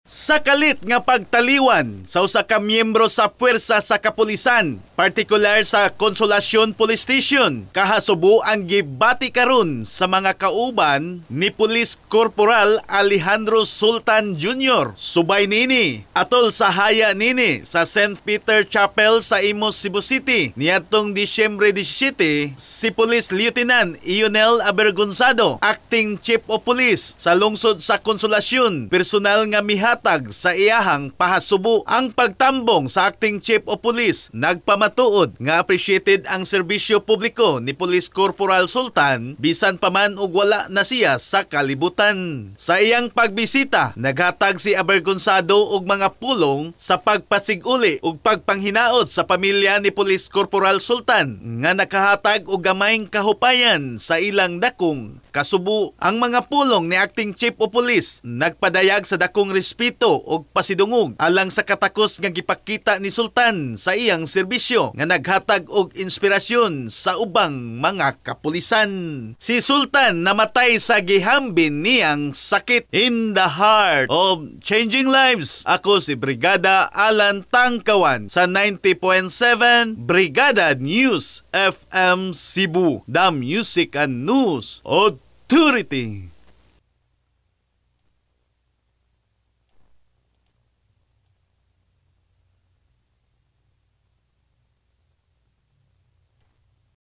Sa kalit nga pagtaliwan sa usa ka miyembro sa puwersa sa kapulisan, partikular sa Consolacion Police Station, kahasubo ang gibati karon sa mga kauban ni Police Corporal Alejandro Sultan Jr. Subay nini atol sa haya nini sa St. Peter Chapel sa Imus, Cebu City niadtong Disyembre 17, si Police Lieutenant Ionel Abergonzado, Acting Chief of Police sa lungsod sa Consolacion, personal nga mihatag sa iyahang pahasubo. Ang pagtambong sa Acting Chief of Police nagpamatuod nga appreciated ang serbisyo publiko ni Police Corporal Sultan bisan pa man og wala na siya sa kalibutan. Sa iyang pagbisita, naghatag si Abergonzado og mga pulong sa pagpasiguli ug pagpanghinaot sa pamilya ni Police Corporal Sultan nga nakahatag og gamayng kahupayan sa ilang dakong kasubo. Ang mga pulong ni Acting Chief of Police nagpadayag sa dakong respeto o pasidungog alang sa katakos nga gipakita ni Sultan sa iyang serbisyo nga naghatag og inspirasyon sa ubang mga kapulisan. Si Sultan namatay sa gihambin niyang sakit. In the heart of changing lives, ako si Brigada Alan Tangkawan sa 90.7 Brigada News FM Cebu, the Music and News Authority.